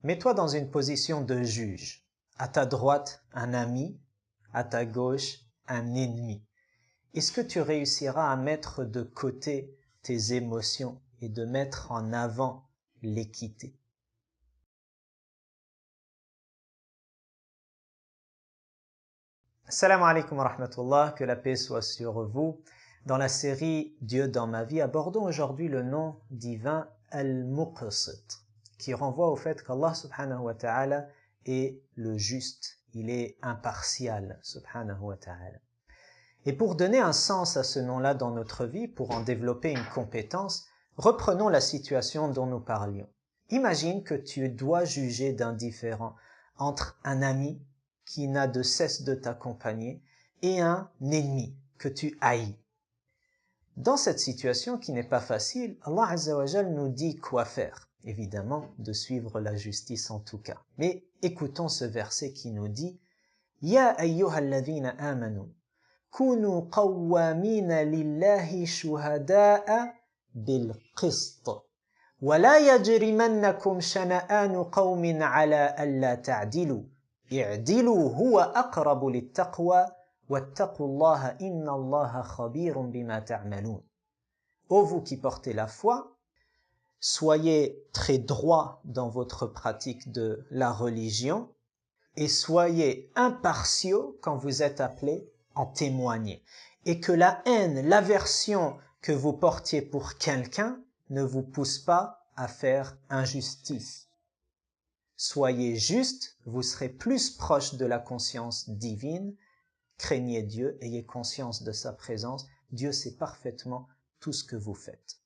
Mets-toi dans une position de juge. À ta droite, un ami, à ta gauche, un ennemi. Est-ce que tu réussiras à mettre de côté tes émotions et de mettre en avant l'équité? Assalamu alaikum wa rahmatullah, que la paix soit sur vous. Dans la série Dieu dans ma vie, abordons aujourd'hui le nom divin Al-Muqsit, qui renvoie au fait qu'Allah subhanahu wa ta'ala est le juste, il est impartial subhanahu wa ta'ala. Et pour donner un sens à ce nom-là dans notre vie, pour en développer une compétence, reprenons la situation dont nous parlions. Imagine que tu dois juger d'un différend entre un ami qui n'a de cesse de t'accompagner et un ennemi que tu haïs. Dans cette situation qui n'est pas facile, Allah Azza wa Jal nous dit quoi faire. Évidemment, de suivre la justice en tout cas. Mais écoutons ce verset qui nous dit « Ya ayyuhalladhina amanu, kunu qawwamina lillahi shuhada'a bil qist. Wa la yajrimannakum shana'anu qawmin ala alla ta'dilu. I'dilu huwa aqrabu littaqwa. Wattaqullaha inna Allaha khabirun bima ta'malun. » Ô vous qui portez la foi, soyez très droits dans votre pratique de la religion et soyez impartiaux quand vous êtes appelés à en témoigner. Et que la haine, l'aversion que vous portiez pour quelqu'un ne vous pousse pas à faire injustice. Soyez justes, vous serez plus proche de la conscience divine. Craignez Dieu, ayez conscience de sa présence. Dieu sait parfaitement tout ce que vous faites.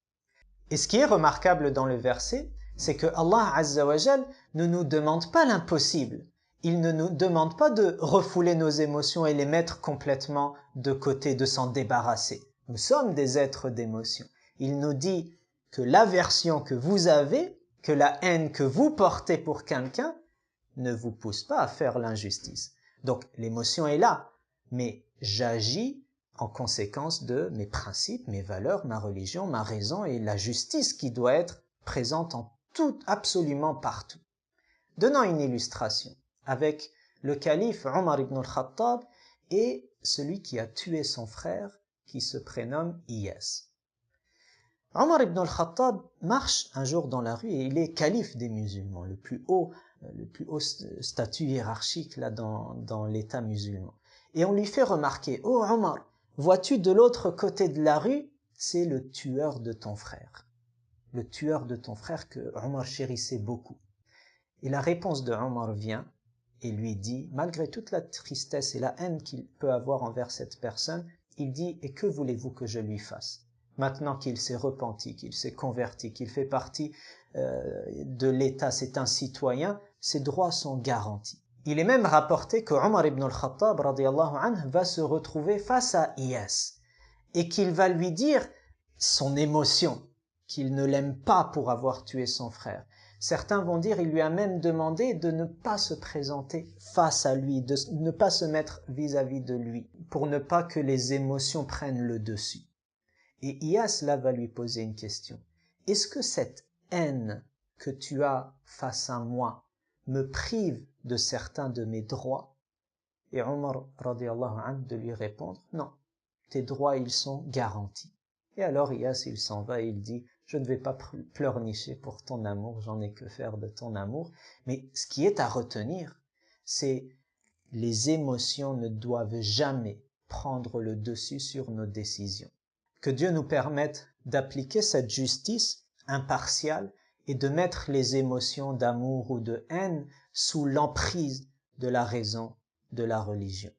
Et ce qui est remarquable dans le verset, c'est que Allah Azza wa Jal ne nous demande pas l'impossible. Il ne nous demande pas de refouler nos émotions et les mettre complètement de côté, de s'en débarrasser. Nous sommes des êtres d'émotion. Il nous dit que l'aversion que vous avez, que la haine que vous portez pour quelqu'un, ne vous pousse pas à faire l'injustice. Donc l'émotion est là. Mais j'agis en conséquence de mes principes, mes valeurs, ma religion, ma raison et la justice qui doit être présente en tout, absolument partout. Donnons une illustration avec le calife Omar ibn al-Khattab et celui qui a tué son frère qui se prénomme Iyas. Omar ibn al-Khattab marche un jour dans la rue et il est calife des musulmans, le plus haut statut hiérarchique là dans l'état musulman. Et on lui fait remarquer « Oh Omar, vois-tu de l'autre côté de la rue, c'est le tueur de ton frère. » Le tueur de ton frère que Omar chérissait beaucoup. Et la réponse de Omar vient et lui dit, malgré toute la tristesse et la haine qu'il peut avoir envers cette personne, il dit « Et que voulez-vous que je lui fasse ? Maintenant qu'il s'est repenti, qu'il s'est converti, qu'il fait partie de l'État, c'est un citoyen, ses droits sont garantis. » Il est même rapporté que Omar ibn al-Khattab radiyallahu anhu va se retrouver face à Iyas et qu'il va lui dire son émotion, qu'il ne l'aime pas pour avoir tué son frère. Certains vont dire, il lui a même demandé de ne pas se présenter face à lui, de ne pas se mettre vis-à-vis de lui, pour ne pas que les émotions prennent le dessus. Et Iyas là va lui poser une question. Est-ce que cette haine que tu as face à moi me prive de certains de mes droits? Et Omar radiyallahu anhu de lui répondre, non, tes droits ils sont garantis. Et alors Iyas il s'en va et il dit, je ne vais pas pleurnicher pour ton amour, j'en ai que faire de ton amour. Mais ce qui est à retenir, c'est les émotions ne doivent jamais prendre le dessus sur nos décisions. Que Dieu nous permette d'appliquer cette justice impartiale et de mettre les émotions d'amour ou de haine sous l'emprise de la raison, de la religion.